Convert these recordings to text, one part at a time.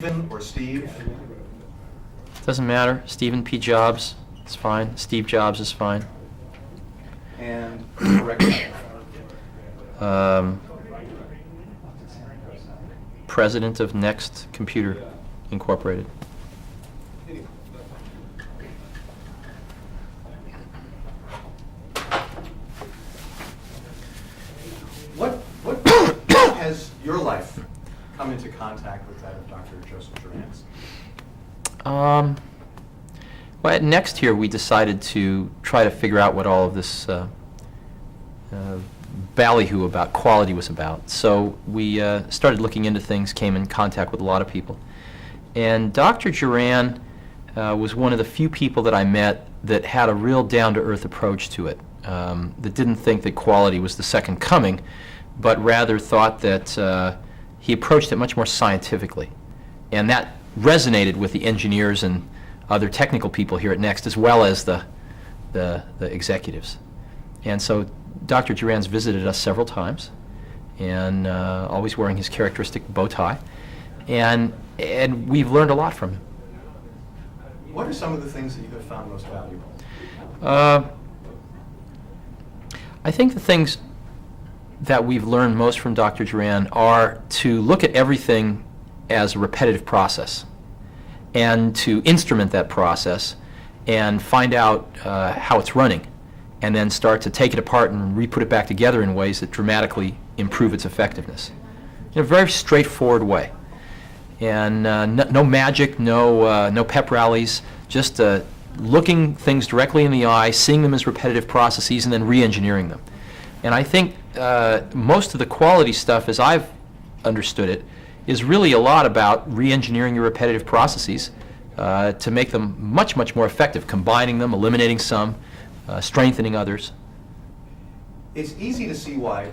Stephen or Steve? Doesn't matter. Stephen P. Jobs is fine. Steve Jobs is fine. And correct President of Next Computer Incorporated. What has your life come into contact with that of Dr. Joseph Juran's? Well, at Next here, we decided to try to figure out what all of this ballyhoo about quality was about. So we started looking into things, came in contact with a lot of people. And Dr. Juran was one of the few people that I met that had a real down-to-earth approach to it, that didn't think that quality was the second coming, but rather thought that he approached it much more scientifically. And that resonated with the engineers and other technical people here at Next, as well as the executives. And so Dr. Juran's visited us several times, and always wearing his characteristic bow tie. And we've learned a lot from him. What are some of the things that you have found most valuable? I think the things that we've learned most from Dr. Juran are to look at everything as a repetitive process and to instrument that process and find out how it's running, and then start to take it apart and re-put it back together in ways that dramatically improve its effectiveness in a very straightforward way. And no magic, no pep rallies, just looking things directly in the eye, seeing them as repetitive processes, and then re-engineering them. And I think most of the quality stuff, as I've understood it, is really a lot about re-engineering your repetitive processes to make them much, much more effective, combining them, eliminating some, strengthening others. It's easy to see why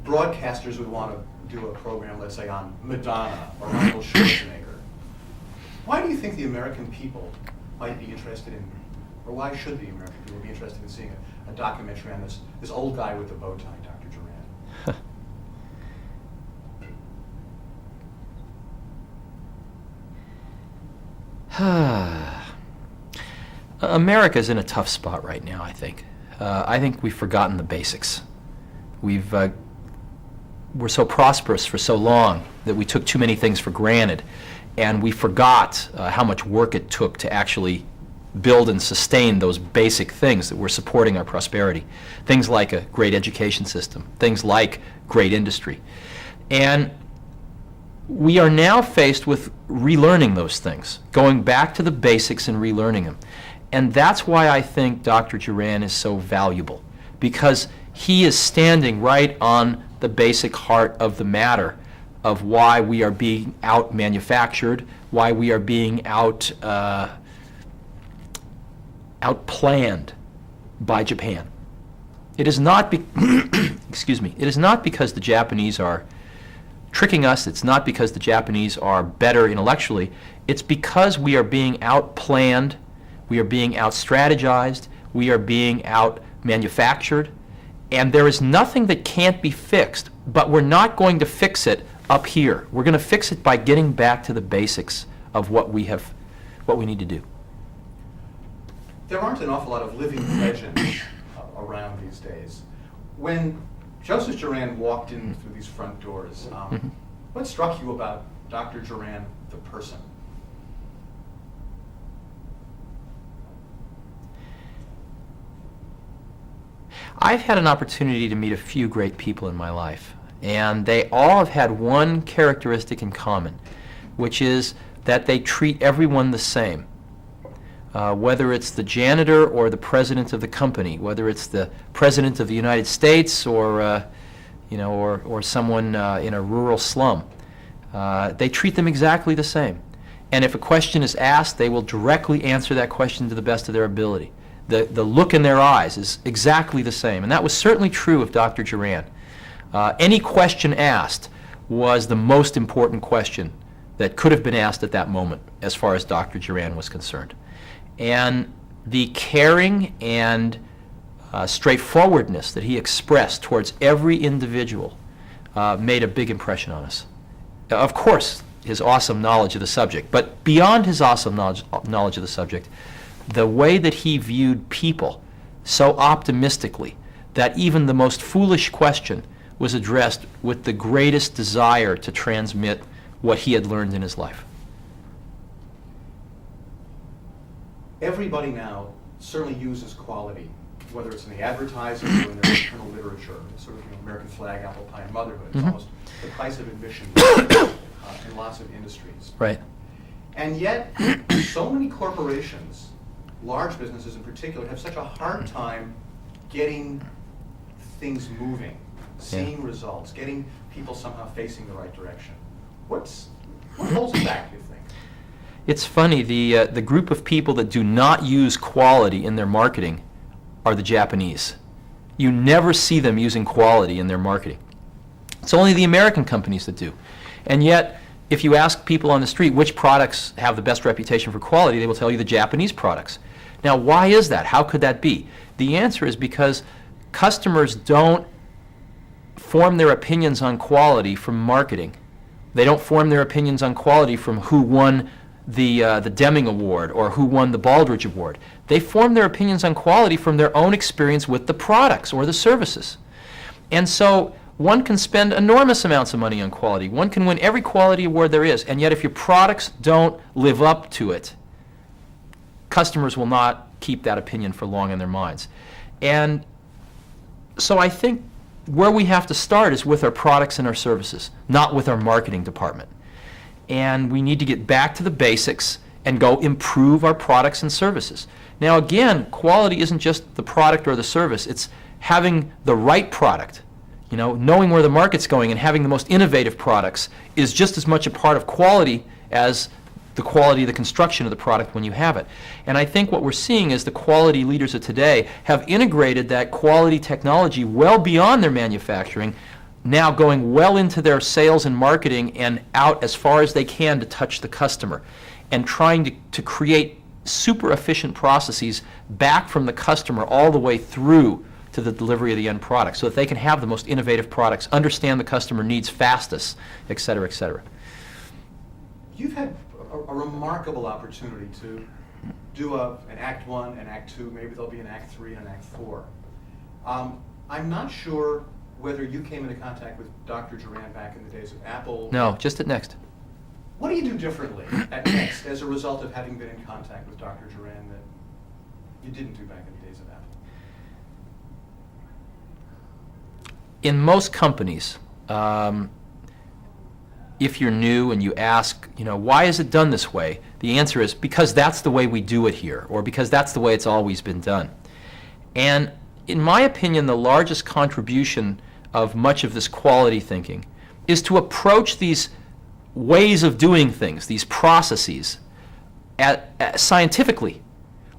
broadcasters would want to do a program, let's say, on Madonna or Michael Schwarzenegger. Why do you think the American people might be interested in, or why should the American people be interested in seeing a documentary on this old guy with the bow tie, Dr. Juran? America's in a tough spot right now, I think. I think we've forgotten the basics. We're so prosperous for so long that we took too many things for granted, and we forgot how much work it took to actually build and sustain those basic things that were supporting our prosperity. Things like a great education system, things like great industry. And we are now faced with relearning those things, going back to the basics and relearning them. And that's why I think Dr. Juran is so valuable, because he is standing right on the basic heart of the matter of why we are being out-manufactured, why we are being outplanned by Japan. It is not excuse me. It is not because the Japanese are tricking us. It's not because the Japanese are better intellectually. It's because we are being outplanned, we are being out-strategized, we are being out-manufactured, and there is nothing that can't be fixed, but we're not going to fix it up here. We're going to fix it by getting back to the basics of what we need to do. There aren't an awful lot of living legends around these days. When Joseph Juran walked in through these front doors, what struck you about Dr. Juran, the person? I've had an opportunity to meet a few great people in my life, and they all have had one characteristic in common, which is that they treat everyone the same. Whether it's the janitor or the president of the company, whether it's the president of the United States or someone in a rural slum, they treat them exactly the same. And if a question is asked, they will directly answer that question to the best of their ability. The look in their eyes is exactly the same, and that was certainly true of Dr. Juran. Any question asked was the most important question that could have been asked at that moment as far as Dr. Juran was concerned. And the caring and straightforwardness that he expressed towards every individual made a big impression on us. Of course, his awesome knowledge of the subject. But beyond his awesome knowledge of the subject, the way that he viewed people so optimistically that even the most foolish question was addressed with the greatest desire to transmit what he had learned in his life. Everybody now certainly uses quality, whether it's in the advertising or in their internal literature. It's sort of, American flag, apple pie, and motherhood. It's almost the price of admission in lots of industries. Right. And yet, so many corporations, large businesses in particular, have such a hard time getting things moving, seeing results, getting people somehow facing the right direction. What holds it back, do you think? It's funny, the group of people that do not use quality in their marketing are the Japanese. You never see them using quality in their marketing. It's only the American companies that do. And yet, if you ask people on the street which products have the best reputation for quality, they will tell you the Japanese products. Now, why is that? How could that be? The answer is because customers don't form their opinions on quality from marketing. They don't form their opinions on quality from who won the Deming Award or who won the Baldrige Award. They form their opinions on quality from their own experience with the products or the services. And so one can spend enormous amounts of money on quality. One can win every quality award there is, and yet if your products don't live up to it, customers will not keep that opinion for long in their minds. And so I think where we have to start is with our products and our services, not with our marketing department. And we need to get back to the basics and go improve our products and services. Now again, quality isn't just the product or the service, it's having the right product. Knowing where the market's going and having the most innovative products is just as much a part of quality as the quality of the construction of the product when you have it. And I think what we're seeing is the quality leaders of today have integrated that quality technology well beyond their manufacturing, now going well into their sales and marketing and out as far as they can to touch the customer, and trying to create super efficient processes back from the customer all the way through to the delivery of the end product so that they can have the most innovative products, understand the customer needs fastest, et cetera, et cetera. You've had a remarkable opportunity to do an Act 1 and Act 2, maybe there'll be an Act 3 and an Act 4. I'm not sure whether you came into contact with Dr. Juran back in the days of Apple. No, just at Next. What do you do differently at Next as a result of having been in contact with Dr. Juran that you didn't do back in the days of Apple? In most companies, if you're new and you ask, why is it done this way? The answer is because that's the way we do it here, or because that's the way it's always been done. And in my opinion, the largest contribution of much of this quality thinking is to approach these ways of doing things, these processes, scientifically,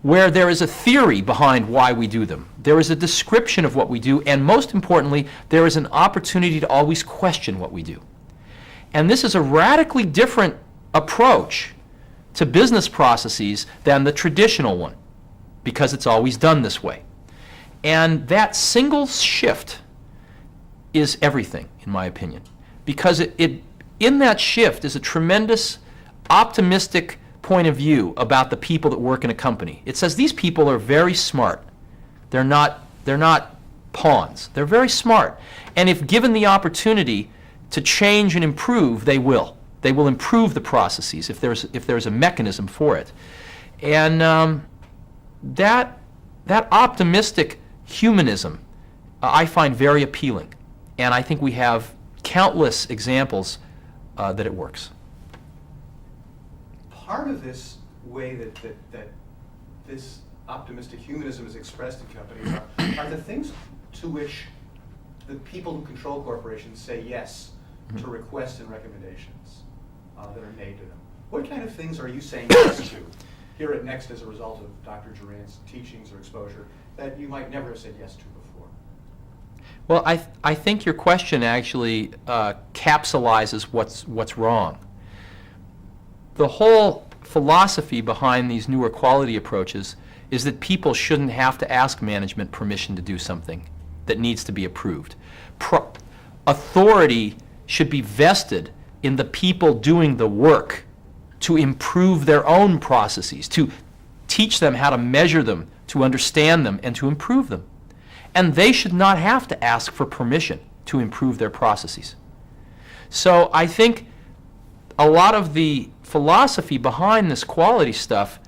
where there is a theory behind why we do them. There is a description of what we do, and most importantly, there is an opportunity to always question what we do. And this is a radically different approach to business processes than the traditional one, because it's always done this way. And that single shift is everything, in my opinion, because in that shift is a tremendous optimistic point of view about the people that work in a company. It says these people are very smart. They're not pawns. They're very smart. And if given the opportunity to change and improve, they will. They will improve the processes if there's a mechanism for it. And that optimistic humanism I find very appealing. And I think we have countless examples that it works. Part of this way that this optimistic humanism is expressed in companies are the things to which the people who control corporations say yes to requests and recommendations that are made to them. What kind of things are you saying yes to here at Next as a result of Dr. Juran's teachings or exposure that you might never have said yes to before? Well, I think your question actually capsulizes what's wrong. The whole philosophy behind these newer quality approaches is that people shouldn't have to ask management permission to do something that needs to be approved. Authority should be vested in the people doing the work to improve their own processes, to teach them how to measure them, to understand them, and to improve them. And they should not have to ask for permission to improve their processes. So I think a lot of the philosophy behind this quality stuff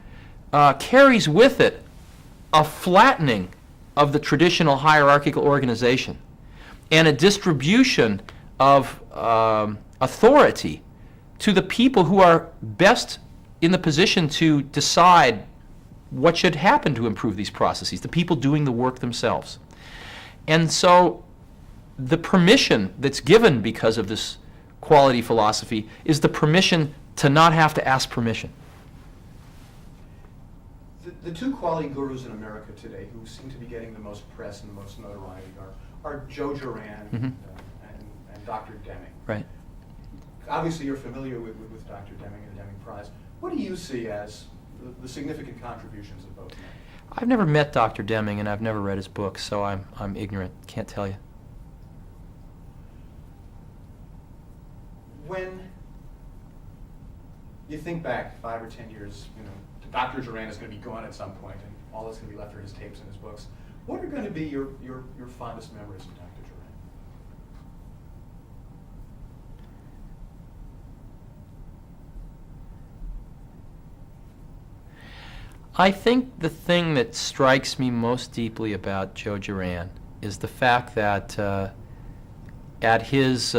carries with it a flattening of the traditional hierarchical organization and a distribution of authority to the people who are best in the position to decide what should happen to improve these processes, the people doing the work themselves. And so the permission that's given because of this quality philosophy is the permission to not have to ask permission. The two quality gurus in America today who seem to be getting the most press and the most notoriety are Joe Juran and Dr. Deming. Right. Obviously, you're familiar with Dr. Deming and the Deming Prize. What do you see as the significant contributions of both men? I've never met Dr. Deming and I've never read his books, so I'm ignorant. Can't tell you. When you think back 5 or 10 years, Dr. Juran is going to be gone at some point, and all that's going to be left are his tapes and his books. What are going to be your fondest memories of Dr. Juran? I think the thing that strikes me most deeply about Joe Juran is the fact that at his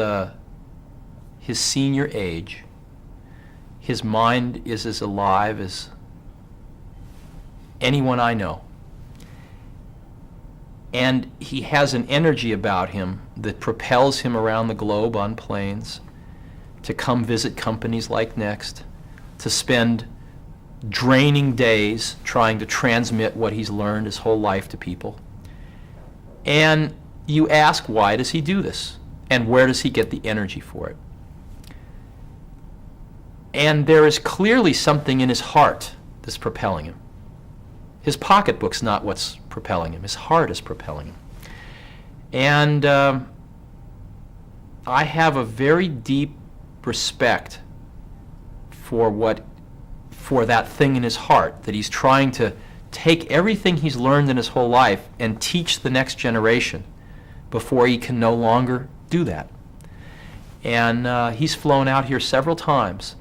senior age, his mind is as alive as anyone I know. And he has an energy about him that propels him around the globe on planes, to come visit companies like Next, to spend draining days trying to transmit what he's learned his whole life to people. And you ask, why does he do this? And where does he get the energy for it? And there is clearly something in his heart that's propelling him. His pocketbook's not what's propelling him. His heart is propelling him. And I have a very deep respect for that thing in his heart, that he's trying to take everything he's learned in his whole life and teach the next generation before he can no longer do that. And he's flown out here several times,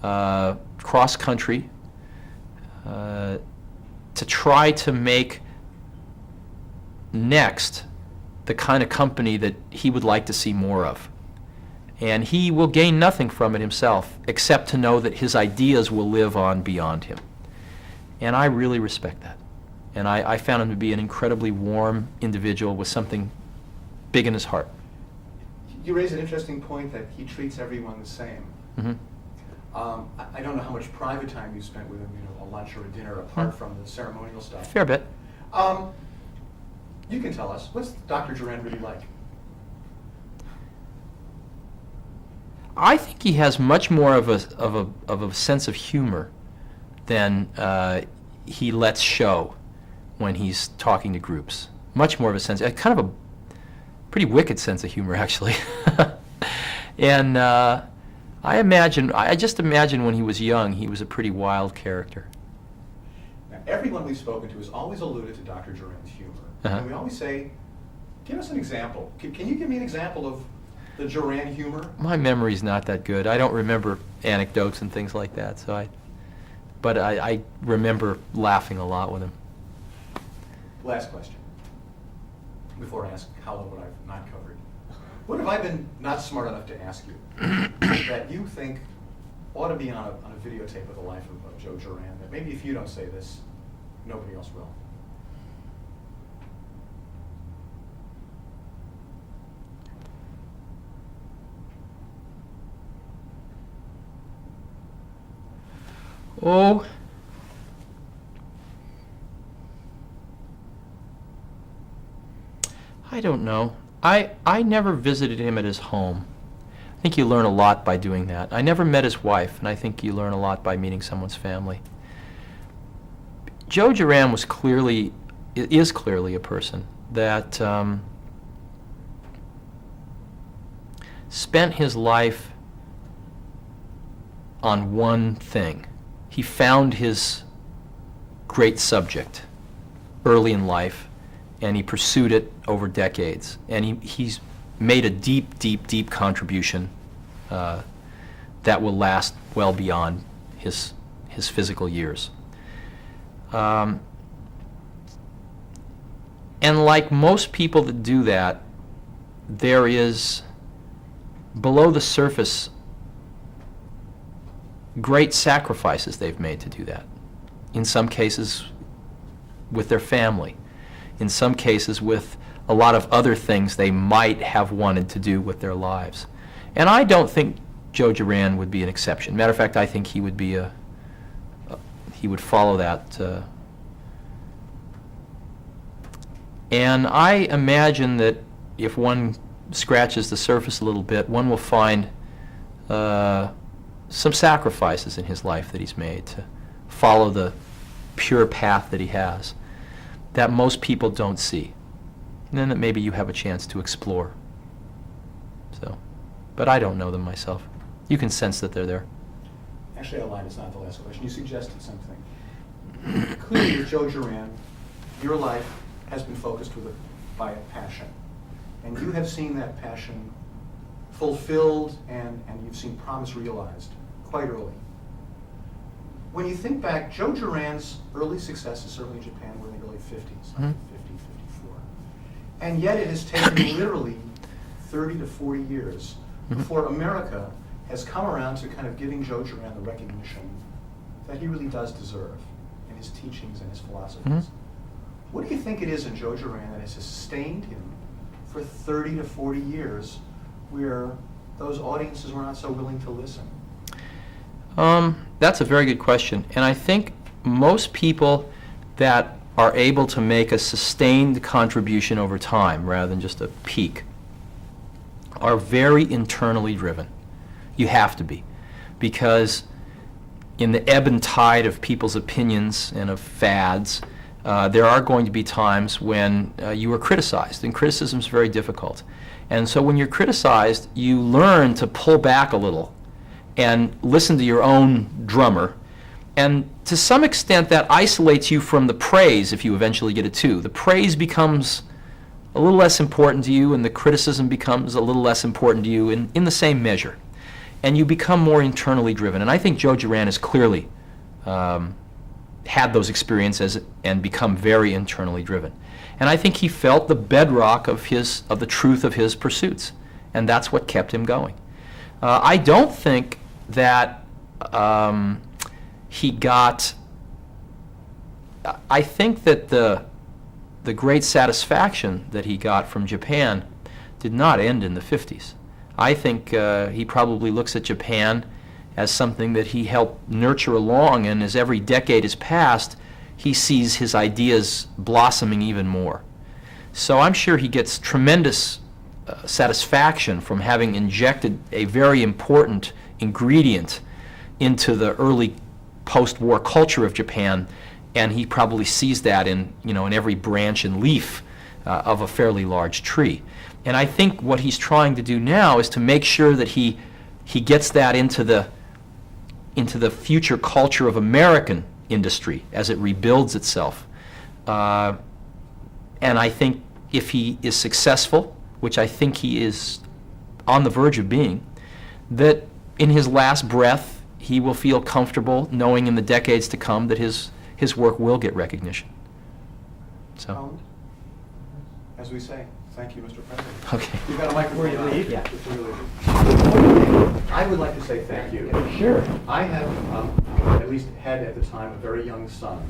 cross country, to try to make Next the kind of company that he would like to see more of. And he will gain nothing from it himself, except to know that his ideas will live on beyond him. And I really respect that. And I found him to be an incredibly warm individual with something big in his heart. You raise an interesting point that he treats everyone the same. Mm-hmm. I don't know how much private time you spent with him, a lunch or a dinner, apart from the ceremonial stuff. Fair bit. You can tell us, what's Dr. Juran really like? I think he has much more of a sense of humor than he lets show when he's talking to groups. Much more of a sense, kind of a pretty wicked sense of humor, actually. And I just imagine when he was young, he was a pretty wild character. Now, everyone we've spoken to has always alluded to Dr. Juran's humor. Uh-huh. And we always say, give us an example. Can you give me an example of the Juran humor? My memory's not that good. I don't remember anecdotes and things like that, but I remember laughing a lot with him. Last question, before I ask Howell what I've not covered. What have I been not smart enough to ask you that you think ought to be on a videotape of the life of Joe Juran, that maybe if you don't say this, nobody else will? Oh, I don't know. I never visited him at his home. I think you learn a lot by doing that. I never met his wife, and I think you learn a lot by meeting someone's family. Joe Juran is clearly a person that spent his life on one thing. He found his great subject early in life, and he pursued it over decades. And he's made a deep, deep, deep contribution that will last well beyond his physical years. And like most people that do that, there is, below the surface, great sacrifices they've made to do that. In some cases with their family. In some cases with a lot of other things they might have wanted to do with their lives. And I don't think Joe Juran would be an exception. Matter of fact, I think he would be he would follow that. And I imagine that if one scratches the surface a little bit, one will find some sacrifices in his life that he's made to follow the pure path that he has that most people don't see, and then that maybe you have a chance to explore. So, but I don't know them myself. You can sense that they're there. Actually, I lied. It's not the last question. You suggested something. Clearly, with Joe Juran, your life has been focused by a passion. And you have seen that passion fulfilled and you've seen promise realized quite early. When you think back, Joe Juran's early successes, certainly in Japan, were in the early 50s, 50, 54. And yet it has taken literally 30 to 40 years before America has come around to kind of giving Joe Juran the recognition that he really does deserve in his teachings and his philosophies. What do you think it is in Joe Juran that has sustained him for 30 to 40 years where those audiences were not so willing to listen? That's a very good question. And I think most people that are able to make a sustained contribution over time rather than just a peak are very internally driven. You have to be. Because in the ebb and tide of people's opinions and of fads, there are going to be times when you are criticized, and criticism is very difficult. And so when you're criticized, you learn to pull back a little and listen to your own drummer. And to some extent, that isolates you from the praise if you eventually get it too. The praise becomes a little less important to you, and the criticism becomes a little less important to you in the same measure. And you become more internally driven. And I think Joe Juran has clearly had those experiences and become very internally driven. And I think he felt the bedrock of the truth of his pursuits, and that's what kept him going. I don't think that he got. I think that the great satisfaction that he got from Japan did not end in the 50s. I think he probably looks at Japan as something that he helped nurture along, and as every decade has passed, he sees his ideas blossoming even more. So I'm sure he gets tremendous satisfaction from having injected a very important ingredient into the early post-war culture of Japan, and he probably sees that in every branch and leaf of a fairly large tree. And I think what he's trying to do now is to make sure that he gets that into the future culture of American industry as it rebuilds itself. And I think if he is successful, which I think he is on the verge of being, that in his last breath he will feel comfortable knowing in the decades to come that his work will get recognition. So, as we say, thank you, Mr. President. okay. You've got a microphone. Before you leave? Yeah. Before you leave. I would like to say thank you. Sure. I have, at least had at the time, a very young son.